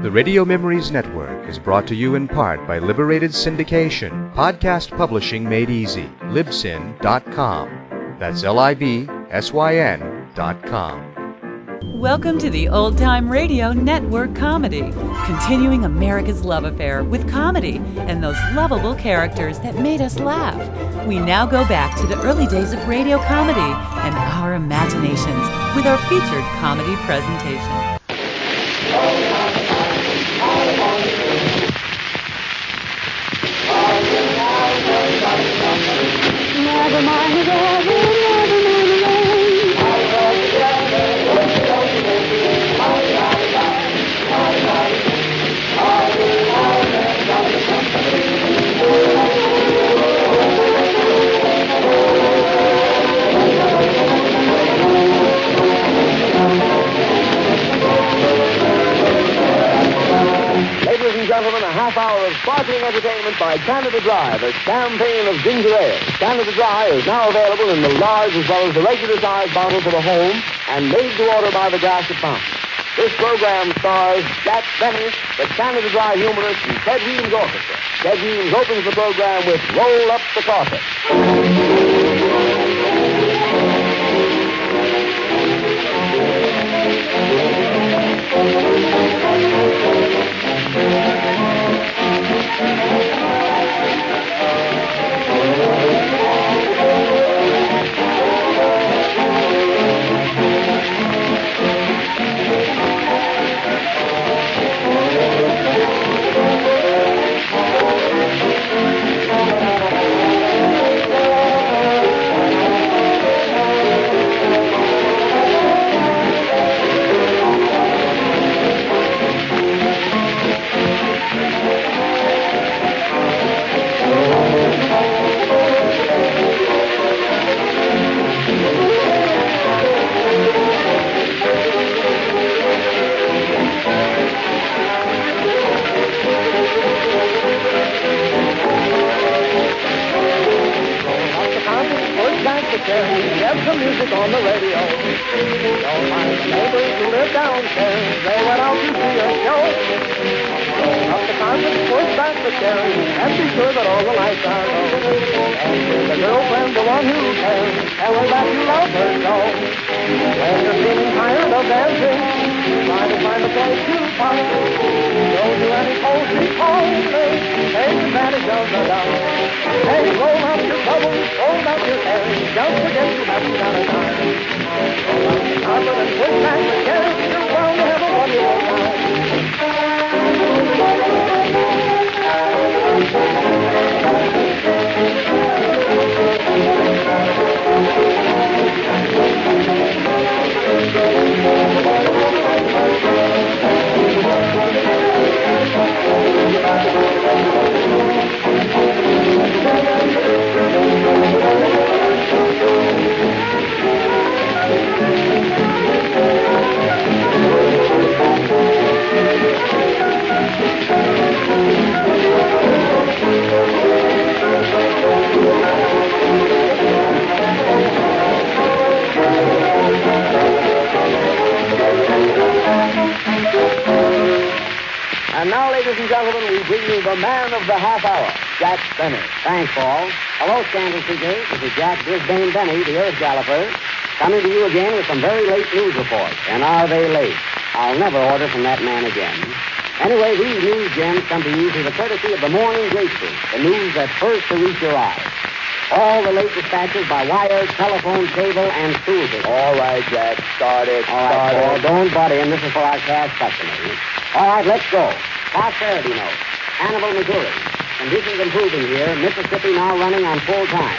The Radio Memories Network is brought to you in part by Liberated Syndication, podcast publishing made easy, libsyn.com. That's LIBSYN.com. Welcome to the Old Time Radio Network Comedy, continuing America's love affair with comedy and those lovable characters that made us laugh. We now go back to the early days of radio comedy and our imaginations with our featured comedy presentation. Never mind the devil, never mind Ladies and gentlemen, a half hour of sparkling entertainment by Canada Dry, the campaign of ginger ale. Canada Dry is now available in the large as well as the regular size bottle for the home and made to order by the Gratiot Fountain. This program stars Jack Benny, the Canada Dry humorist, and Ted Weems Orchestra. Ted Weems opens the program with Roll Up the Coffee. Get some music on the radio. Don't mind the neighbors who live downstairs. They went out to see a show. Roll up the concert, push back the chairs, and be sure that all the lights are low. And give the girlfriend the one who cares. Tell her that you love her so. When you're feeling tired of dancing, try to find a place to pop. Don't do any posy calling. Take advantage of the love. Hey, roll up your troubles, hold up your head. Don't forget you haven't got a time. Roll up the carpet and push back the chairs. You're bound to have a wonderful time. And now, ladies and gentlemen, we bring you the man of the half hour, Jack Benny. Thanks, Paul. Hello, Scandal Seekers. This is Jack Brisbane Benny, the Earth Galloper, coming to you again with some very late news reports. And are they late? I'll never order from that man again. Anyway, these news gems come to you through the courtesy of the Morning Grapefruit, the news that's first to reach your eyes. All the late dispatches by wire, telephone, cable, and stool tickets. All right, Jack, start it. All right, Paul, don't butt in. This is for our cash customers. All right, let's go. Prosperity note. Hannibal, Missouri. Conditions improving here. Mississippi now running on full time.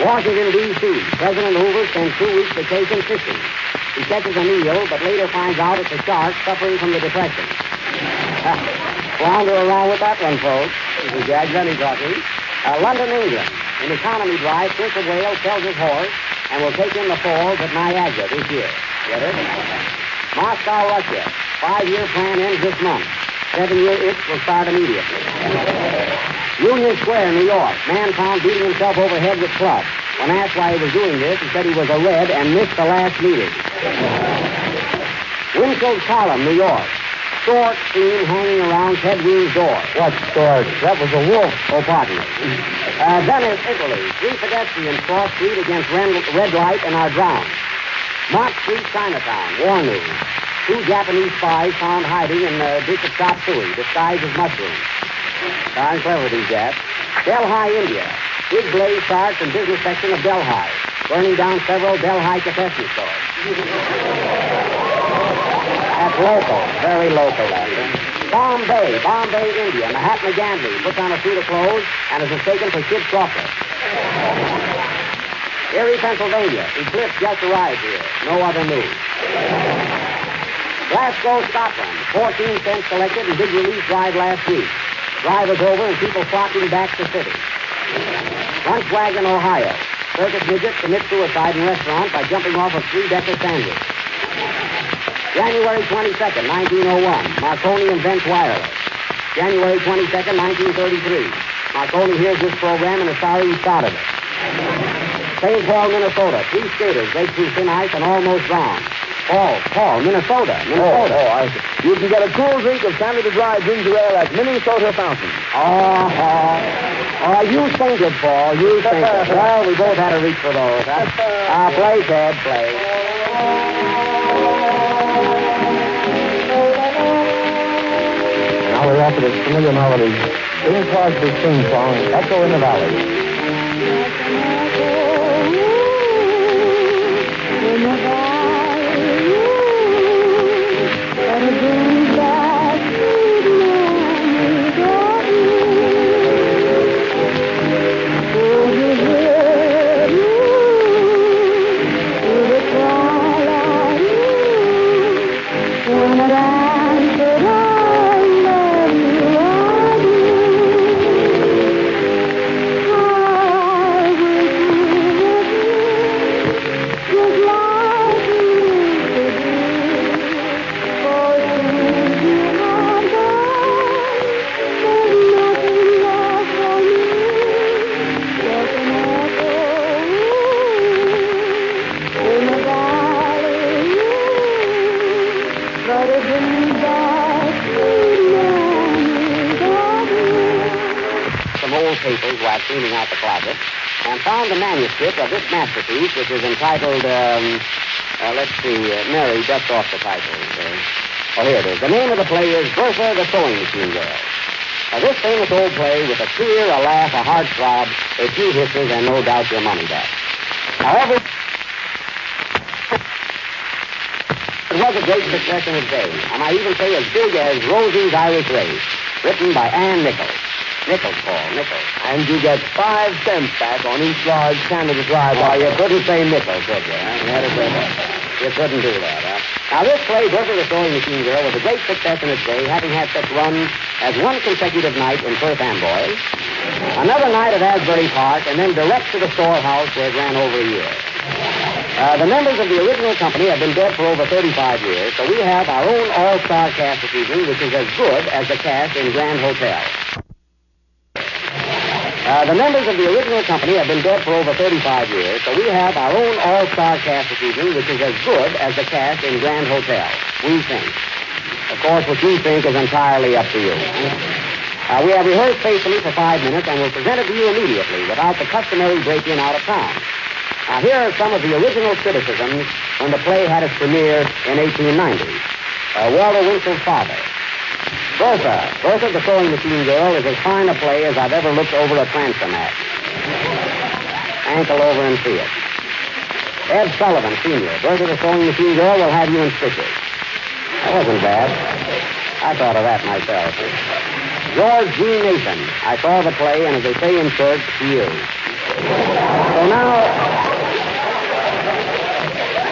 Washington, D.C. President Hoover spends 2 weeks vacation fishing. He catches an eel, but later finds out it's a shark suffering from the depression. Wander around with that one, folks. This is Jack Benny talking. London, England. In economy drive, Prince of Wales sells his horse and will take in the falls at Niagara this year. Get it? Moscow, Russia. 5-year plan ends this month. 7-year itch will start immediately. Union Square, New York. Man found beating himself over head with club. When asked why he was doing this, he said he was a red and missed the last meeting. Winfield's Column, New York. stork seen hanging around Ted Ween's door. What stork? That was a wolf. Oh, pardon me. Venice, Italy. 3 pedestrians cross street against red light and are drowned. Mott Street, Chinatown. War news. 2 Japanese spies found hiding in a dish of chop suey, disguised as mushrooms. Darn clever, these Japs. Delhi, India. Big blaze starts in business section of Delhi, burning down several Delhi confectionery stores. That's local, very local, that is. Bombay, India. Mahatma Gandhi puts on a suit of clothes and is mistaken for Kid Crawford. Erie, Pennsylvania. Eclipse just arrived here. No other news. Glasgow, Scotland. 14 cents collected and big release drive last week. Drive is over and people flocking back to city. Lunchwagon, Ohio. Circus midget commits suicide in restaurant by jumping off a 3-decker sandwich. January 22nd, 1901. Marconi invents wireless. January 22nd, 1933. Marconi hears this program and is sorry he started it. St. Paul, Minnesota. 3 skaters break through thin ice and almost drown. Paul, Minnesota. I see. You can get a cool drink of Canada Dry ginger ale at Minnesota Fountain. You fainted, Paul. You fainted. Well, we both had to reach for those, huh? Play, Ted, play. Now we're after this familiar melody. Bing Crosby's sing song, Echo in the Valley. In the valley, but it brings back sweet memories of you. Oh, you hear you through the twilight, when it answered, I love you, I do. I wish you were here, just like you used to be. For since you are gone, there's nothing left for me. Just an echo in the valley, but it brings back sweet memories of you. Some old papers while cleaning out the closet and found the manuscript of this masterpiece, which is entitled, Mary ducked off the title. Here it is. The name of the play is Bertha the Sewing Machine Girl. This famous old play with a tear, a laugh, a heart throb, a few hisses, and no doubt your money back. However, it was a great success in its day. I might even say as big as Rosie's Irish Race, written by Ann Nichols. Nichols. And you get 5 cents back on each large Canada Dry Well, bottle. you couldn't say Nichols, could you? Huh? You had to say that. You couldn't do that, huh? Now, this play, Bertha the Sewing Machine Girl, was a great success in its day, having had such runs as one consecutive night in Perth Amboy, another night at Asbury Park, and then direct to the storehouse where it ran over a year. The members of the original company have been dead for over 35 years, so we have our own all-star cast this evening, which is as good as the cast in Grand Hotel. The members of the original company have been dead for over 35 years, so we have our own all-star cast this evening, which is as good as the cast in Grand Hotel. We think. Of course, what you think is entirely up to you. We have rehearsed faithfully for 5 minutes and will present it to you immediately without the customary break-in out of town. Now, here are some of the original criticisms when the play had its premiere in 1890. Walter Winchell's father. Bertha the Sewing Machine Girl is as fine a play as I've ever looked over a transom at. Ankle over and see it. Ed Sullivan, Sr., Bertha the Sewing Machine Girl will have you in stitches. That wasn't bad. I thought of that myself. George G. Nathan. I saw the play, and as they say in church, he is.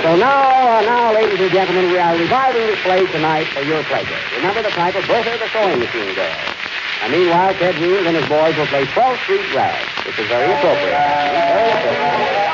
So now, ladies and gentlemen, we are reviving this play tonight for your pleasure. Remember the title, Bertha the Sewing Machine Girl. And meanwhile, Ted Weems and his boys will play 12th Street Rag, which is very appropriate. Very appropriate.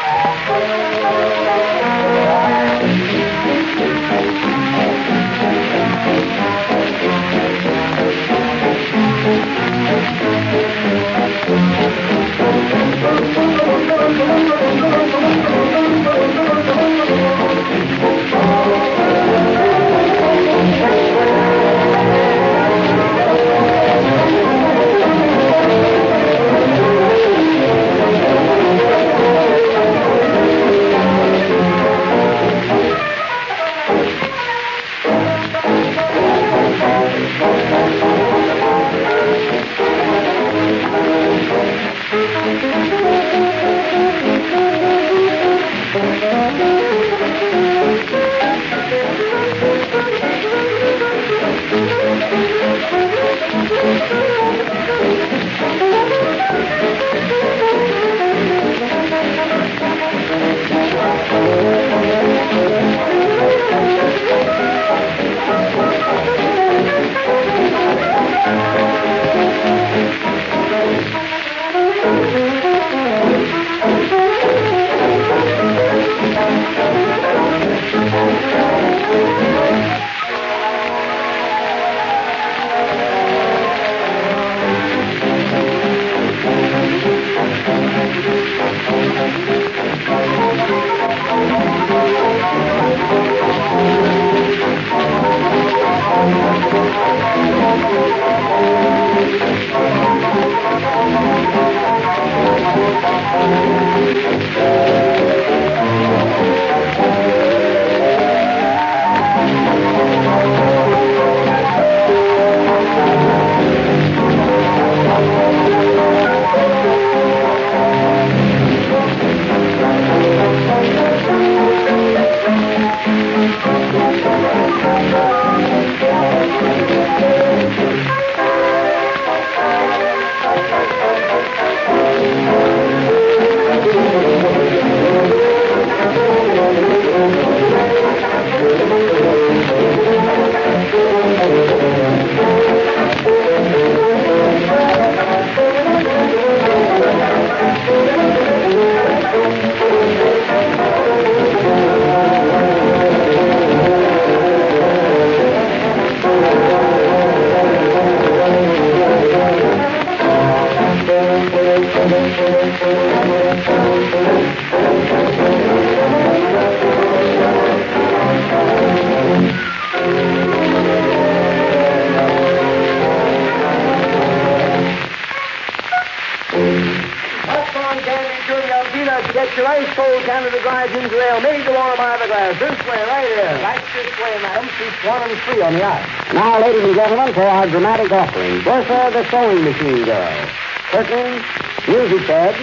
folks, your ice-cold Canada Dry ginger ale, made to order by the glass. This way, right here. Right this way, madam. Seats 1 and 3 on the ice. Now, ladies and gentlemen, for our dramatic offering, Bertha, the sewing machine girl. Curtain, music bed.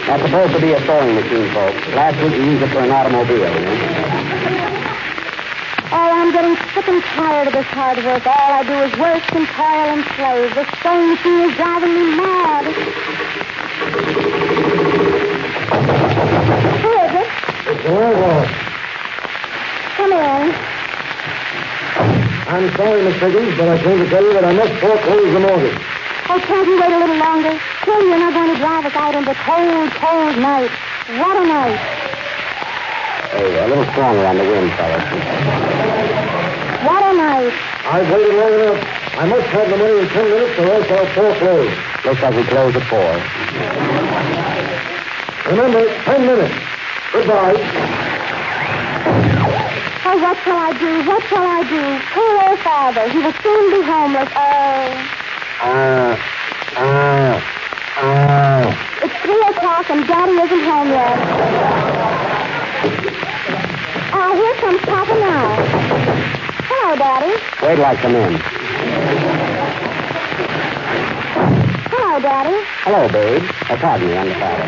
That's supposed to be a sewing machine, folks. Last week we used it for an automobile, you know. Oh, I'm getting sick and tired of this hard work. All I do is work and toil and slave. This sewing machine is driving me mad. Who is it? It's the landlord. Come in. I'm sorry, Miss Higgins, but I came to tell you that I must foreclose the mortgage. Oh, can't you wait a little longer? Surely you're not going to drive us out into cold, cold night. What a night. Hey, a little stronger on the wind, fellas. What a night. I've waited long enough. I must have the money in 10 minutes or else I'll foreclose. Looks like we close at 4. Remember, 10 minutes. Goodbye. Oh, what shall I do? What shall I do? Poor old father. He will soon be homeless. It's 3 o'clock and Daddy isn't home yet. Here comes Papa now. Hello, Daddy. Wait till I come in. Hello, Daddy. Hello, babe. Pardon me, I'm the father.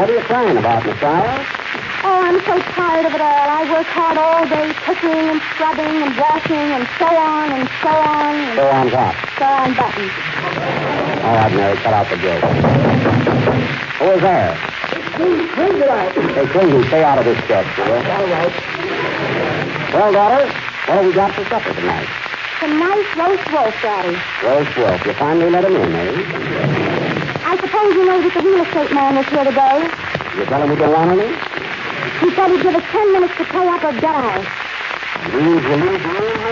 What are you crying about, Messiah? Oh, I'm so tired of it all. I work hard all day, cooking and scrubbing and washing and so on and so on. And So on what? so on buttons. All right, Mary, cut out the joke. Who is there? Bring it out. Hey, Clingy, stay out of this sketch, will you? All right. Well, daughter, what have we got for supper tonight? Some nice roast wolf, Daddy. Roast wolf. You finally let him in, eh? I suppose you know that the real estate man was here today. You tell him we don't want any? He said he'd give us 10 minutes to pay up or die. Please, will you believe